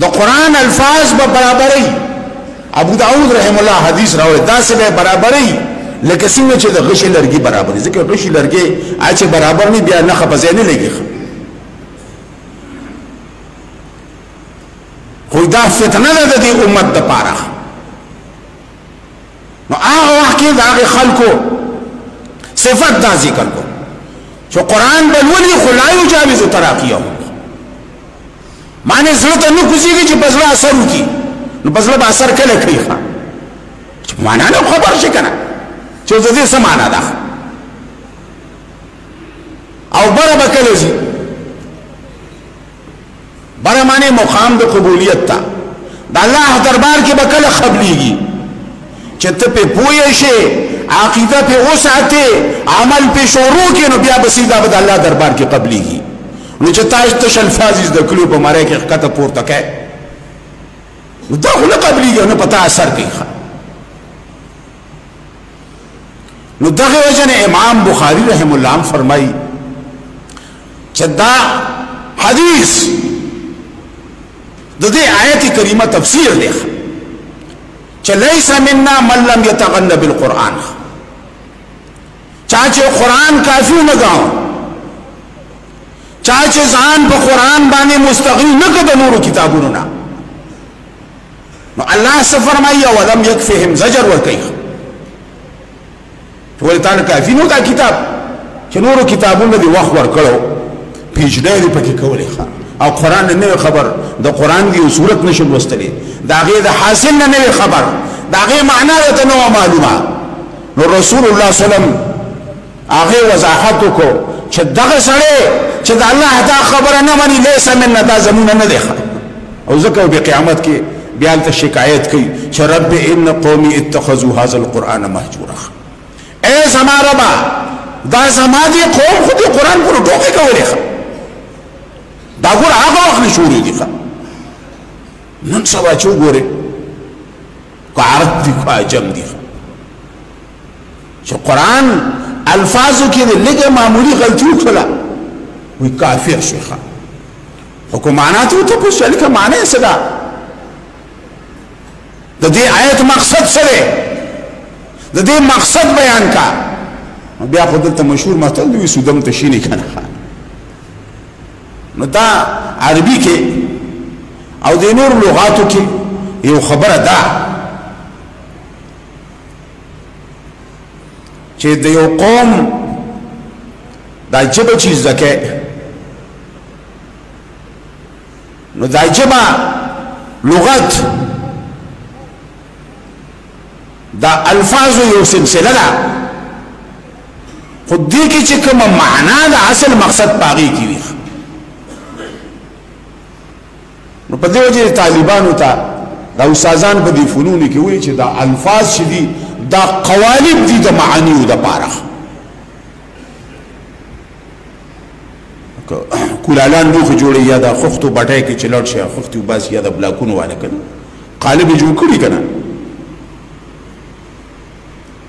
د قرآن الفاظ به برابرۍ. ابو داود رحم الله حدیث راوړي داسې به برابرۍ لکه څنګه چې د غشي لرګي برابرۍ. ځکه غشي لرګي چې برابر نه بیا نښه په ځای نه لګي. خو دا فتنه ده د دې امت دپاره. نو هغه وخت کې د هغې خلکو صفت دا ذکر کو چې قرآن به لولي خو لا یجاوز تراقیهم. معنی زړه ته نه کوزېږي چې په زړه اثر وکړي. نو په زړه به اثر کله کوي ښه چې معنا نه خبر شي که نه چې د دې څه معنا ده. او بره به کله ځي بره معنی مقام د قبولیت ته د الله دربار کې به کله قبلیږي چې ته پې پوه شې عقیده پې وساتې عمل پې شروع کړې نو بیا به سیده به د الله دربار کې قبلیږي. نو چې تاج تش الفاظ زده کړو په مری کې ښکته پورته کوې نو دا خو نه قبلیږي نه په تا اثر کوي. نو دغه وجه نه امام بخاري رحم الله هم فرمایي چې دا حدیث د دې آیت کریمه تفسیر دی چې لیس منا من لم یتغن بالقرآن. چا چې قرآن کافی نه ګاو چا چې ځان په قرآن باندې مستغني نه کړ د نورو کتابونو نه نو الله څه فرمایي ولم یکفهم زجر ورکوي. ولې تعالی کافی نو دا کتاب چې نورو کتابونو دې وخت ورکړو پیچلې دې پکې کولې او قرآن نه خبر د قرآن دی صورت نشو لوستلې دا غي د حاصل نه خبر دا غي معنا ته نو معلومه. نو رسول الله صلی الله علیه وسلم هغه وضاحت کو چې دغه سره چې د الله دا خبره نه مانی لیس من دا زمونه نه دی او ځکه په قیامت کې بیا ته شکایت کوي چې رب ان قومي اتخذوا هذا القرآن مهجورا. اے زما ربا دا زما دي قوم خو دې قرآن پر ټوکې کولې دا ګور هغه وخت شروع دي. نن سبا چې وګورې کو عرب دي کو عجم دي چې قرآن الفاظو کې لږه معمولی غلطي وکړه وي کافر شيخه حکوماناتو ته پوښتنه لیکه معنی څه ده د دې آیت مقصد څه دی د دې مقصد بیان کا. بیا خو دلته مشهور متل دی سودم تشینی کنه. نو دا عربي کې او د نور لغاتو کې یو خبره ده چې د یو قوم دا جبه چې زکه نو دا جبه لغت دا الفاظ یو سلسله ده خو دې کې چې کومه معنا ده اصل مقصد باغی کیږي. نو په دې وجه طالبانو ته دا استادان په دې فنون کې وایي چې دا الفاظ چې دي دا قوالب دي د معانیو د پاره. کولالان دوخ جوړي یا دا خختو بټای کې چلړ شي خختو باس یا د بلاکونو والا کنه قالب جوړ کړی کنه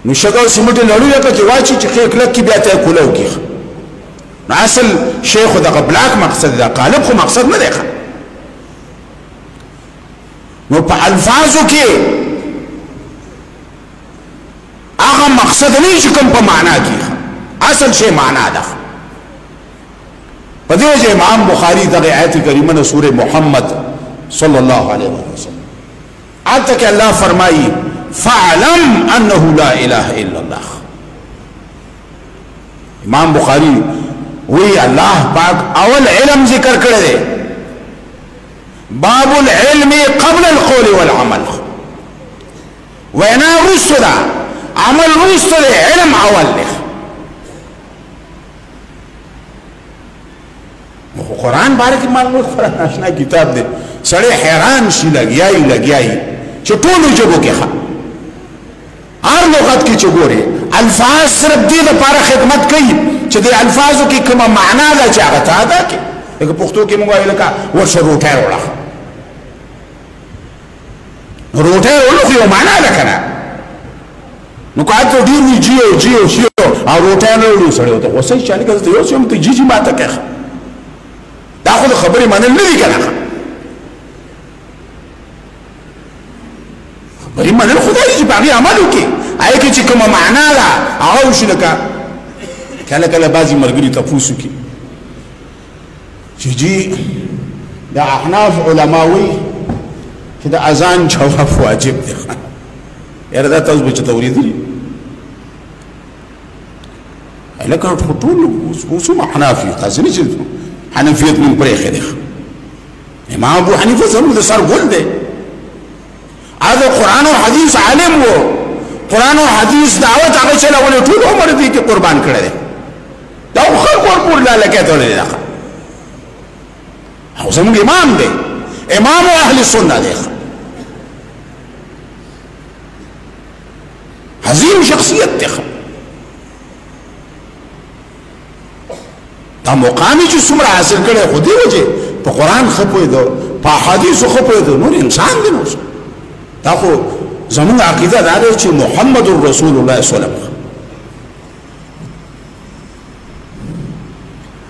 نو شګو سیمټ لړو یا کې واچي چې خې کلک کې بیا ته کولو کې نو اصل شیخ دغه بلاک مقصد دا قالب خو مقصد نه دی. نو په الفاظو کې هغه مقصد نه چې کوم په معنا کې اصل شی معنا ده. په دې وجه امام بخاری دغه آیت کریمه نه سوره محمد صلی الله علیه وسلم آیت کې الله فرمایي فاعلم انه لا اله الا الله. امام بخاری وی الله پاک اول علم ذکر کړی دی باب العلم قبل القول والعمل وینا رسل عمل رسل علم اول له. قرآن بارے کی معلومات قرآن آشنا کتاب دے سڑے حیران شي لګیای چې ټولو جبو کې هر لغت کې چې ګوري الفاظ صرف دې لپاره خدمت کوي چې دې الفاظو کې کومه معنا ده چې هغه ته ادا کړي. لکه پښتو کې موږ وایو لکه ورشه روټۍ وړه روټۍ وړو خو یو معنا ده کنه نو کاته ډیر وی جیو شیو او روټۍ نه وړو سړی ته غوسه چالي کوي یو څه هم ته جی ماته کوي دا خو خبرې معنی نه دي کنه. ولی منل خدای چې باغی عمل وکي آی کې چې کومه معنا ده هغه وشي لکه کله کله بعضی مرګري تفوسو کې چې جی د احناف علماوی چې د اذان جواب واجب دی یاره دا تاسو به چې توریدلی لکه ټول اوسم احناف یو تاسو نه چې حنفیت من پرې خېده امام ابو حنیفه زموږ د سر ګل دی هغه قرآن او حدیث عالم وو قرآن او حدیث دعوت هغه چلول ټول عمر دې کې قربان کړی دی دا خلق ورپور لا لکه ته لږه او زموږ امام دی امام اهل سنت دی عظیم شخصیت دی دا مقامی چې څومره حاصل کړي خو دی وجه په قرآن خپوي دو په حدیث خپوي دو نور انسان دی نو دا خو زموږ عقیده دا ده چې محمد رسول الله صلی الله علیه وسلم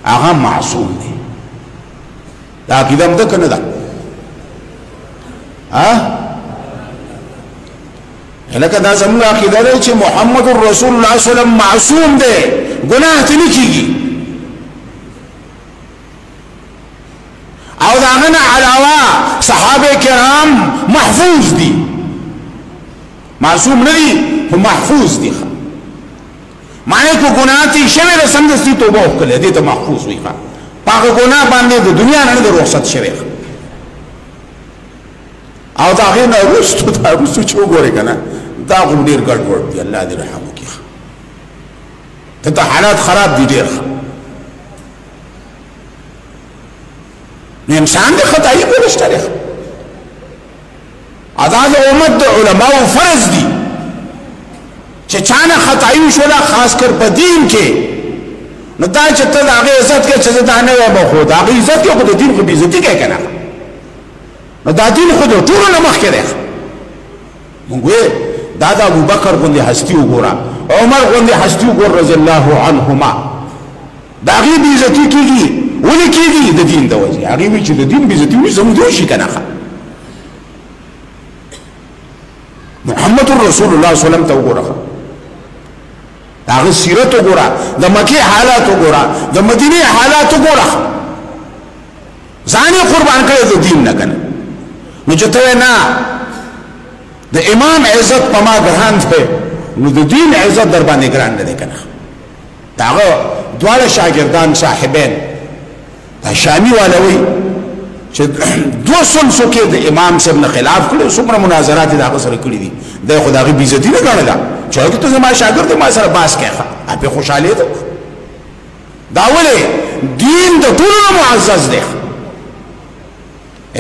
هغه معصوم دی دا عقیده هم ده که نه ده لکه دا زموږ عقیده ده چې محمد رسول الله صلی الله علیه وسلم معصوم دی ګناه ته نه کیږي او داغه نه علاوه صحابه کرام محفوظ دي معصوم نه دي خو محفوظ دي معنی کو ګناه تی شوی د سمدستي توبه وکړه دې ته محفوظ وي پاکه ګناه باندې د دنیا نه د رخصت شوی او داغه نه رسو چې وګورې کنه دا غو ډیر ګډوډ دی الله دې رحم وکړي ته حالات خراب دي ډیر انسان دې خدای په لشتره اذان امت د علماء فرض دي چې چانه خدای شولا خاص کر په دین کې نو دا چې ته هغه عزت کې چې دا نه و خو دا هغه عزت کې خو د دین په عزت کې کنه نو دا دین خو د ټول نه مخ کې ده موږ دا د ابو بکر باندې هستی وګورا عمر باندې هستی وګور رضی الله عنهما دا غي عزت کېږي ولې کېږي د دین د وجه هغه وی چې د دین عزت وي زموږ شي کنه محمد رسول الله صلی الله علیه وسلم ته وګوره هغه سیرت وګوره د مکه حالات وګوره د مدینه حالات وګوره ځان قربان کړي د دین نه کنه نو چته نه د امام عزت په ما ګران دی نو د دین عزت در باندې ګران نه دی کنه داغه دواړه شاګردان صاحبین دا شامی والوی چې دو سلسو کې د امام صاحب نه خلاف کړي څومره مناظرات دا سره کړي دي د خدای بی عزتی نه غاڼه دا چې ته زما شاګرد ما سره باس کړه په خوشاله ده دا ولې دین د ټول معزز دی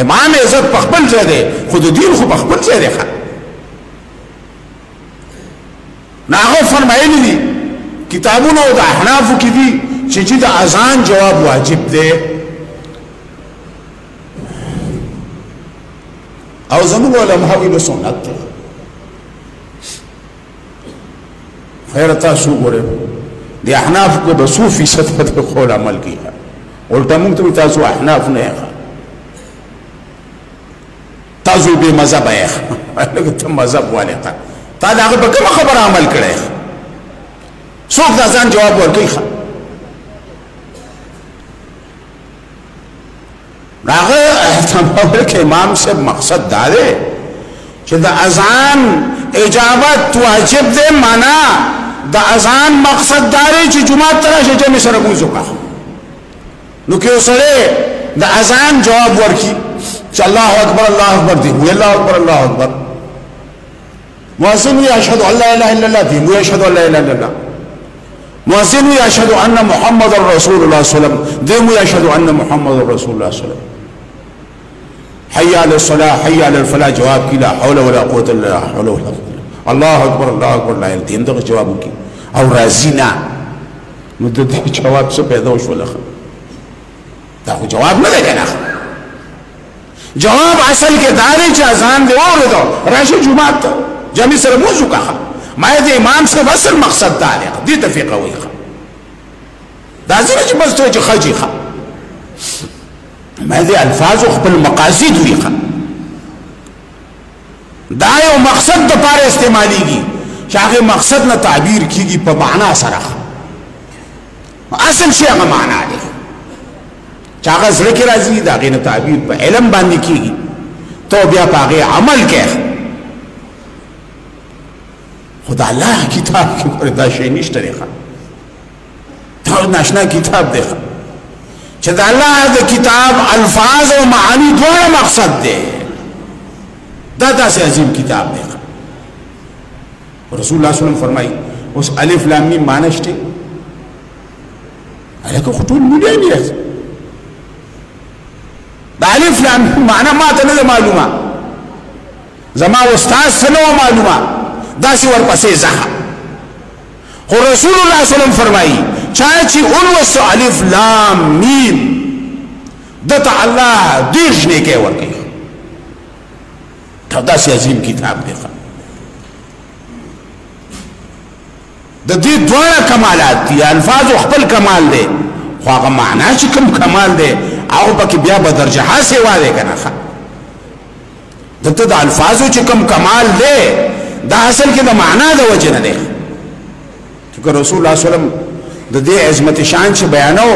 امام عزت په خپل ځای دی خو د دین خو په خپل ځای دی ناغه فرمایلی دي کتابونو د احناف کې دي چې د اذان جواب واجب دی او زموږ علماء وی سنت ده خیر تاسو ګورئ د احناف کو د صوفي صفت په خول عمل کیه ولته موږ ته تاسو احناف نه یې تاسو به مذهب یې هغه ته مذهب والے تا دا په کوم خبره عمل کړی څوک دا ځان جواب ورکړي راغه احتمال کې امام صاحب مقصد دا دی چې د اذان اجابت واجب دی معنا د اذان مقصد دا دی چې جمعه ترشه جمع سره موږ وکړو نو کې سره د اذان جواب ورکړي چې الله اکبر دی وی الله اکبر مؤذن یشهد ان لا اله الا الله دی وی یشهد ان لا اله الا الله مؤذن یشهد ان محمد رسول الله صلی الله علیه وسلم دی وی یشهد ان محمد رسول الله صلی الله علیه وسلم حي على الصلاة حي على الفلاح جواب کی لا حول ولا قوة الا بالله حول ولا قوة الله اکبر لا اله دین دغه جواب کی او رازینا نو د دې جواب څه پیدا وشول دا خو جواب نه دی کنه جواب اصل کې داري چې اذان دی اورېدو راشه جمعه ته جمع سره موضوع کا ما دې امام صاحب اصل مقصد دا دی دې تفقه وي دا ځکه چې بس ته خجي ما دې الفاظ خپل مقاصد وي دا یو مقصد د پاره استعمالیږي چې هغه مقصد نه تعبیر کیږي په معنا سره اصل شی هغه معنا دی چې هغه زړه کې راځي دا غي نه تعبیر په علم باندې کیږي تو بیا په هغه عمل کې خدا الله کتاب کې دا شی نشته دی دا ناشنا کتاب دی چې دا الله د کتاب الفاظ او معانی دواړه مقصد دی دا داسې عظیم کتاب دی رسول الله صلی الله علیه وسلم فرمایي اوس الف لام میم معنی شته الکه خطول مولاني دا الف لام معنی ما ته نه معلومه زما استاد سره معلومه دا سی ورپسې ځه خو رسول الله صلی الله علیه وسلم فرمایي چا چې اولوس الف لام میم دته الله دیش نه کې ورکی دا داسې عظیم کتاب دی د دې دواړه کمالات دي الفاظ خپل کمال دی خو هغه معنا چې کوم کمال دی هغه پکې بیا به درجه سیوا دی کنه دته د الفاظو چې کوم کمال دی دا اصل کې د معنا د وجه نه دی چې رسول الله صلی الله علیه وسلم د دې عظمت شان چې بیانو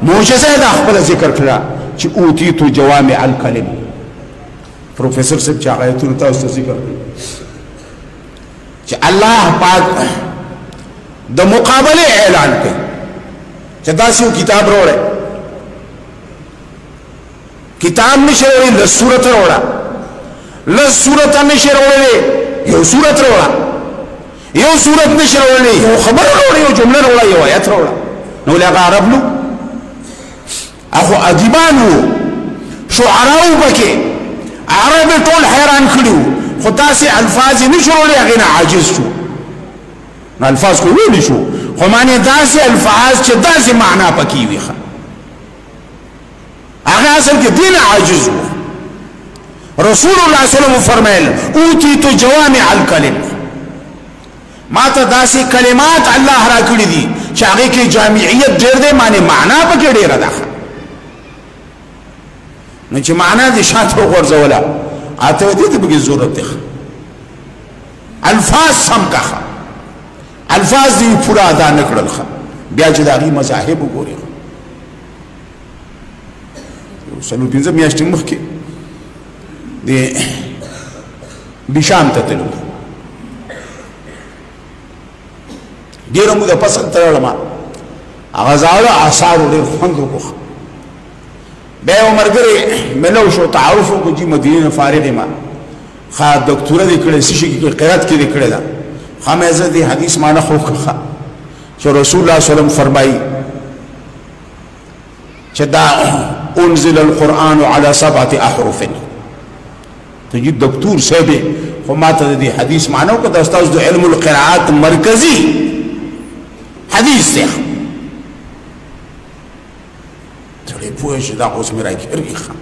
معجزه د خپل ذکر کړه چې اوتیتو جوامع الکلم پروفیسور صاحب چې هغه ته تاسو ذکر چې الله پاک د مقابله اعلان کړي چې دا څو کتاب وروړي کتاب نشه وروړي له سورته وروړه له سورته نشه وروړي یو سورته وروړه یو سورته نشه وروړي یو خبر وروړي یو جمله وروړي یو آیت وروړه نو لا عرب نو اخو ادیبانو شعراو بکې عرب ټول حیران کړیو خدا سي الفاظ نشه وروړي هغه عاجز شو الفاظ کو ویلی شو خو معنی داسې الفاظ چې داسې معنا پکې وي هغه اصل کې دین عاجز وو رسول الله صلی الله علیه وسلم فرمایل اوتیتو جوامع الکلم ما ته داسې کلمات الله را کړی دي چې هغه کې جامعیت ډېر دی معنی معنا پکې ډېر ده نو چې معنا دې شاته ورزوله اته دې ته به ضرورت ده الفاظ سم کا الفاظ دی پورا ادا نکړل بیا چې داغي مذاهب وګوري سلو پنځه میاشتې مخکې د بشام ته تلو ډیره موده پس ترلم هغه زاړه آثار ډېر خوند وکړ بیا عمرګری ملو شو تعارف وکړي مدینه فارغ ما خا دکتوره دې کړې شي کې قرات کې دې کړې ده ہمیزہ دی حدیث معنی خوب کھا چو رسول اللہ صلی اللہ علیہ وسلم فرمائی چو دا انزل القرآن على 7 احرف تو یہ دکتور صاحبے خماتا دی حدیث معنی کو دا استاذ دو علم القراءات مرکزی حدیث سے تھوڑے پوش دا اس میرا گھر خا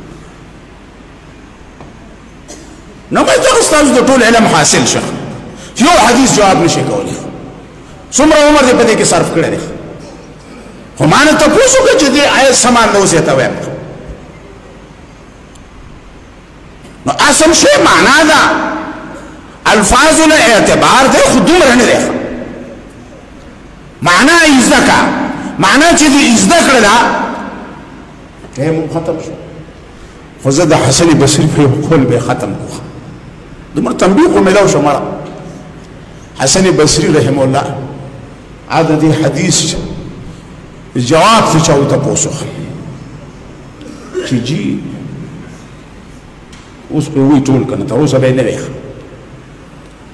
نو میں دا استاذ دو طول علم حاصل شخ یو حدیث جواب نشي کولی څومره عمر دې په دې کې صرف کړی دی خو ما نه تاسو کې چې دې آیت سمان نو څه ته وایم نو اصل شی معنا دا الفاظ له اعتبار دې خو دومره نه دی معنا ازدکا معنا چې دې ازدکړه دا هم ختم شو خو زه د حسن بصری په قول به ختم کوه دومره تنبیه ملو شماره حسن بصری رحم الله عدد حدیث جواب ته چاو ته پوسوخ چې جی اوس په وی ټول کنه ته اوس به نه وي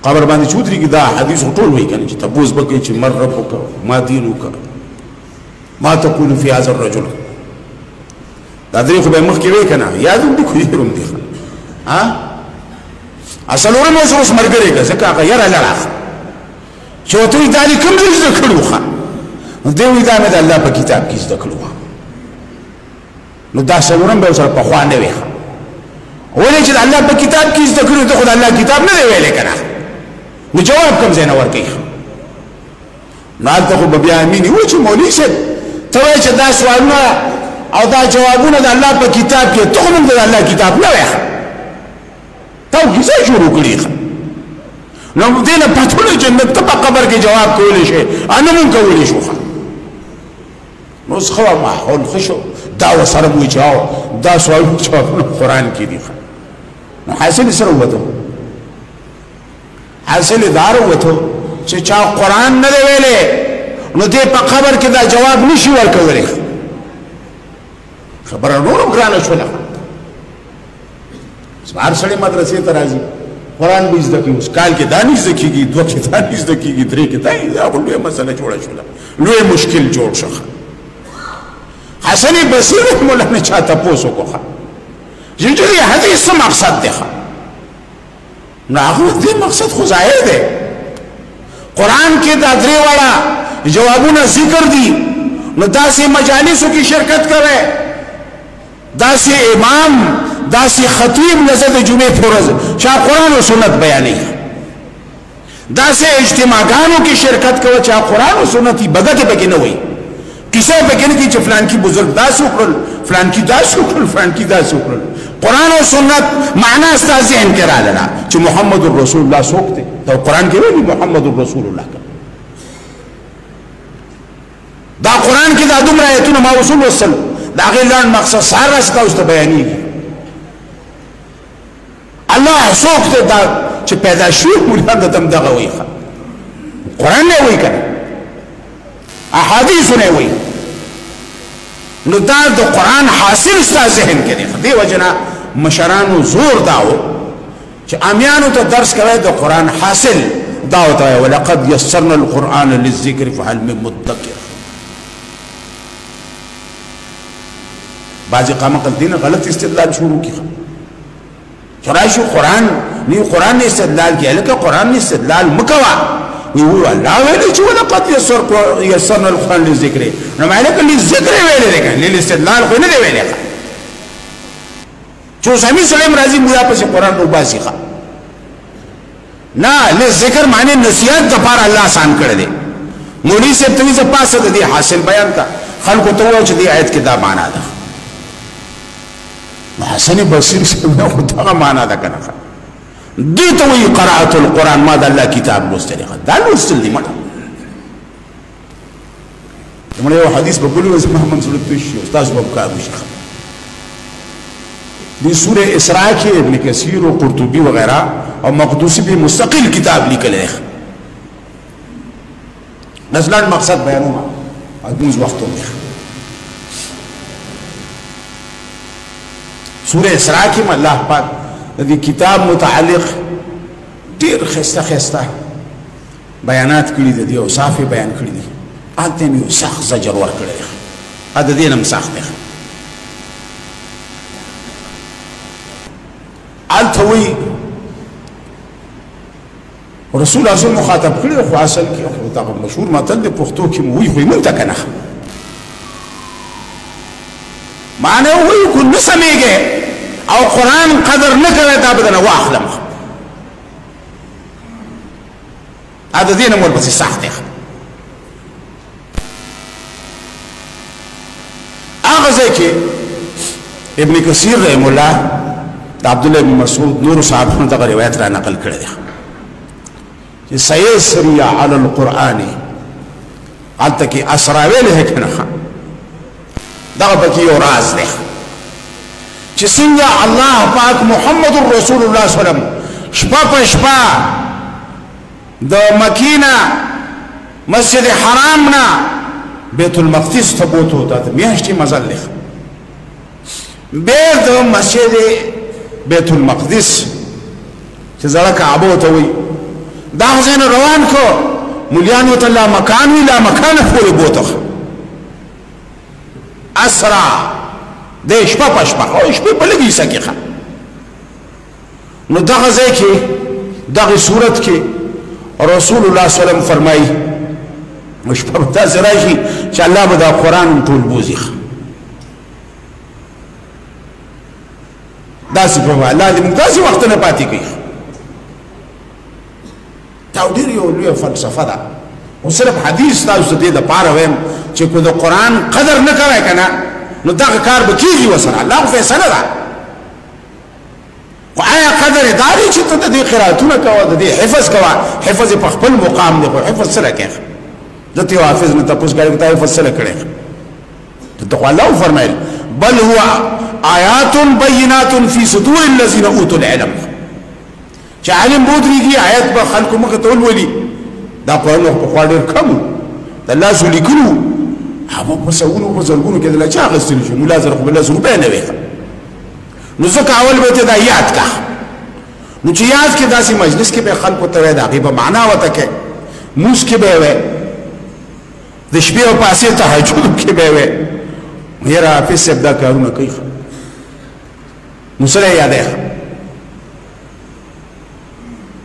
قبر باندې چودري کې دا حدیث ټول وی کنه چې تبوس بکې چې مر ربک ما دینک ما تقول فی هذا الرجل دا درې خو به مخ کې وی کنه یادوم دي خو یې روم دي ها اصل ورمه اوس مرګري که ځکه غیر لړاخ چوتوی دالی کم دې زده کړو ښه نو دوی دا مې د الله په کتاب کې زده کړو نو دا څلورم به سره په خوا نه وي ولې چې د الله په کتاب کې زده کړو ته خدای الله کتاب نه دی ویلې کنه نو جواب کوم ځای نه ورکړي نو هلته خو به بیا امیني و چې مولوي صاحب ته وایې چې دا سوالونه او دا جوابونه د الله په کتاب کې ته خو موږ د الله کتاب نه وایې ته کیسه شروع کړي نو دې نه پټول جنت ته په قبر کې جواب کولی شي انا مونږ کولی شو نو خو ماحول خشو دا وسره مو جواب دا سوال جواب قرآن کې دي نو حاصل سره وته حاصل دار وته چې چا قرآن نه دی ویلې نو دې په قبر کې دا جواب نشي ورکولی خبره نورم ګرانه شوله هر سړی مدرسې ته راځي قرآن به زده کوي اوس کال کې دا نه زده کېږي 2 کې دا نه زده کېږي 3 کې دا لویه مسله جوړه شوله لوی مشکل جوړ شو حسن بصری رحمه الله نه چا تپوس وکړه چې دې حدیث څه مقصد دی نو هغه دې مقصد خو ظاهر دی قرآن کې دا درې واړه جوابونه ذکر دي نو داسې مجالسو کې شرکت کوي داسې امام داسې خطیب نزد جمعې فرض چا قرآن و سنت بیانې داسې اجتماعګانو کې شرکت کوي چا قرآن و سنت بغت پکې نه وي کیسه پکې نه کې چې فلان کی بزرگ داسې وکړل فلان کی داسې وکړل فلان کی داسې وکړل قرآن و سنت معنا ستا ذهن کې راغله چې محمد رسول الله څوک دی دا قرآن کې ویلي محمد رسول الله دا قرآن کې دا دومره آیتونه ما وصول وصل دا هغې لنډ مقصد سهار راسته اوس ته بیانېږي الله څوک دی دا چې پیدا شوي مولان د دم دغه وایي قرآن نه وایي که نه احادیثو نه وایي نو دا د قرآن حاصل ستا ذهن کې دی دې وجه نه مشرانو زور دا و چې امیانو ته درس کوي د قرآن حاصل دا ورته وایي ولقد یسرنا القرآن للذکر فهل من مدکر بعضی قامقل دین غلط استدلال شروع کی چرایشو قرآن نیو قرآن نے استدلال کیا لیکن قرآن نے استدلال مکوا ویو اللہ ویلی چو ولقد یسرنا القرآن للذکر نمائی لیکن للذکر ویلی لیکن للاستدلال خوی ندے ویلی خوا چو سامی سلیم رازی مویا پس قرآن رو باسی خوا نا للذکر معنی نصیحت دپار اللہ آسان کردے مولی سے تویز پاس دی حاصل بیان کا خلقو تو چو دی آیت کی دا مانا دا حسن بصری سے خدا مانا دا کنه دې ته وی قرات القرآن ما د الله کتاب لوستل دا لوستل دی مړه موږ یو حدیث په ګولو اسمه منصور توشي استاد بابکار شیخ دی سوره اسراء کې ابن کثیر او قرطبی وغیرہ او مقدسی به مستقل کتاب لیکل ہے نزلان مقصد بیانوما ادموز وختو سورہ اسراء کی اللہ پاک دی کتاب متعلق دیر خسته خسته بیانات کړي دي او صافي بیان کړي دي اته مې سخت زجر ور کړی اته دې نم سخت دی التوي رسول الله صلی مخاطب کړي خو اصل کې دا مشهور متل په پښتو کې وی خو مونږ ته کنه معنی وی کو نسمېږي او قرآن قدر نکوي دا بدنه واخلم هذا دین مول پسې سخت دی هغه ځای کې ابن کثیر رحم الله د عبد الله بن مسعود نور صحابه دغه روایت را نقل کړی دی چې سيسري على القرآن حتی کې اسرا ویل ہے کنه دغه پکې یو راز دی چې څنګه الله پاک محمد رسول الله صلی الله علیه وسلم شپه په شپه د مکینا مسجد حرام نا بیت المقدس ته بوتو ته میاشتې مزل لخ به د مسجد بیت المقدس چې زړه کعبه ته وي دا ځین روان کو مليان وتلا مکان وی لا مکان پورې بوته اسرا د شپه په شپه او شپه په لګي سکیخه نو دغه ځای کې دغه صورت کې رسول الله صلی الله علیه وسلم فرمایي شپه تاسو راشي چې الله به دا قرآن ټول بوزي داسې په الله دې موږ داسې وخت نه پاتې کوي دا ډېر یو لویه فلسفه ده او صرف حدیث تاسو دې د پاره وایم چې کو د قرآن قدر نه کوي کنه نو دغه کار به کیږي وسره الله فیصله ده خو آیا قدر داري چې ته د دې قراتونه کوه د دې حفظ کوه حفظ په خپل مقام دی خو حفظ سره کوي ځکه یو حافظ نه تاسو کوي ته حفظ سره کړی ته الله فرمایل بل هو آیات بینات فی صدور الذین اوتوا العلم چې علم بودريږي آیات په خلکو مخ ته ولولي دا په نو په خاطر کم د الله سو لیکلو هغه په سونو په زرګونو کې د لچا غسل شي مولا زر خو الله روپے نه وي نو ځکه اول به ته دا یاد کا نو چې یاد کې داسې مجلس کې به خلکو ته دا غیبه معنا وته کې موس کې به وي د شپې او پاسې تهجد کې به وي میرا په سبدا کارونه کوي نو سره یادې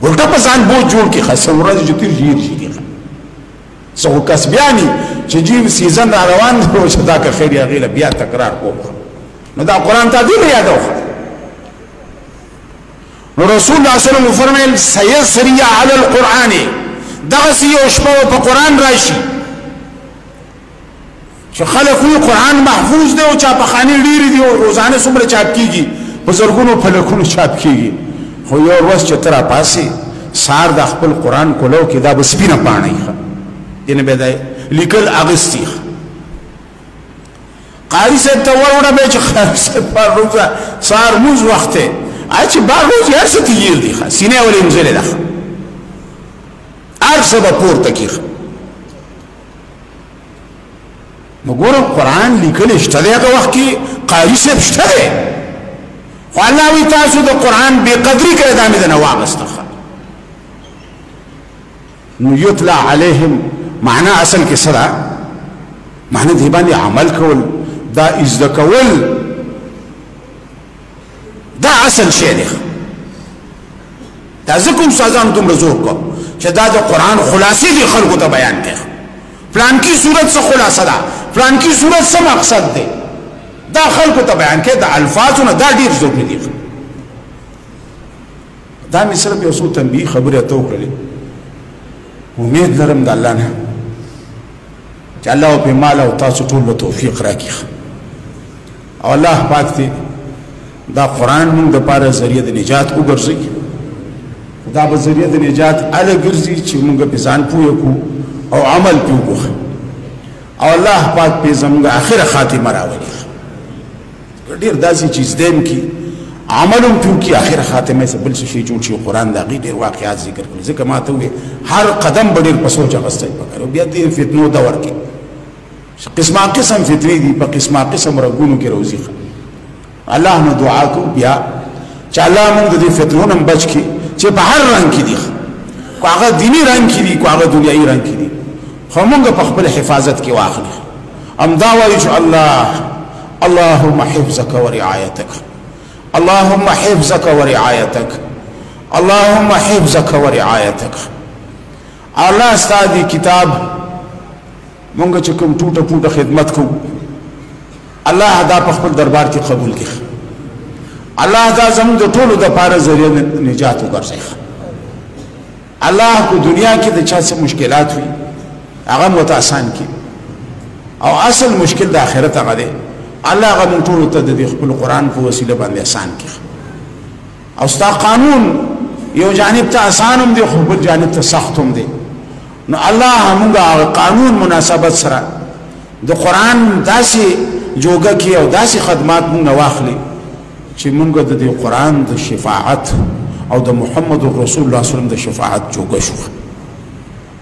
ولته په ځان بوج جوړ کې خاصه ورځ چې تیر جیر شي سو کسبیانی چې جیب سیزن را روان دی چې دا که خیر یا غیله بیا تکرار کوم نو دا قرآن تعبیر یادو نو رسول الله صلی الله علیه وسلم فرمایل سيسري علی القرآن دغه یو شپه په قرآن راشي چې خلک وی قرآن محفوظ دی او چاپخانه ډیری دی او روزانه څومره چاپ کیږي بزرګونو فلکونو چاپ کیږي خو یو ورځ چې تر پاسي سار د خپل قرآن کولو کې دا بسپینه پانی دینه به دی لیکل اغستی قاری سے تورونه به چې خاصه پر روزه سار موز وخته اچ بار روز هر څه تیل دی سینه ولې مزله ده ارسه به پورته کیږي مګور قرآن لیکل شته دغه وخت کې قاری سے شته دی خو الله وی تاسو د قرآن بے قدری کړه د امید نه واغسته نو یتلا علیهم معنا اصل کې سره معنا دی باندې عمل کول دا ازده کول دا اصل شی دی دا ځکه استادانو دومره زور کو چې دا د قرآن خلاصې دی خلکو ته بیان کړي پلان کی صورت څه خلاصه ده پلان کی صورت څه مقصد دی دا خلکو ته بیان کړي د الفاظونه دا ډیر ضروري دي دا مې صرف یو څو تنبیه خبره ته وکړلې امید لرم د الله نه چې الله په مال او تاسو ټول توفیق راکړي او الله پاک دې دا قرآن موږ د پاره ذریعہ د نجات وګرځي دا به ذریعہ د نجات اله ګرځي چې موږ په ځان پوهه کو او عمل پیو کو او الله پاک په زموږ اخر خاتمه راولي ډیر داسې چیز دیم کی عملم پیو کی اخر خاتمه سے بل شي جوړ شي قرآن دا غي ډیر واقعات ذکر کړي ځکه ما ته وي هر قدم ډیر په سوچ غستای پکړو بیا دې فتنو دا ورکی قسمه قسم فتنې دي په قسمه قسم رګونو کې روزي الله نو دعا کو بیا چې الله موږ دې فتنو نم بچ کی چې په هر رنگ کې دي کو هغه دینی رنگ کې دي کو هغه دنیایي رنگ کې دي خو موږ په خپل حفاظت کې واخلي ام دا وایي چې الله اللهم حفظك ورعايتك اللهم حفظك ورعايتك اللهم حفظك ورعايتك الله استادی کتاب مونږ چې کوم ټوټه ټوټه خدمت کو الله دا په خپل دربار کې قبول کړي الله دا زموږ د ټولو د پاره ذریعہ نجات وګرځي الله کو دنیا کې د چا څه مشکلات وي هغه مت آسان کړي او اصل مشکل د آخرت هغه دی الله هغه ټول ته د خپل قرآن په وسیله باندې آسان کړي او ستا قانون یو جانب ته آسان هم دی خو بل جانب ته سخت هم دی نو الله موږ قانون مناسبت سره د قرآن داسې جوګه کې او داسې خدمات موږ واخلي چې موږ د قرآن د شفاعت او د محمد رسول الله صلی الله علیه وسلم د شفاعت جوګه شو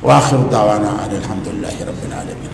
واخر دعوانا الحمد لله رب العالمين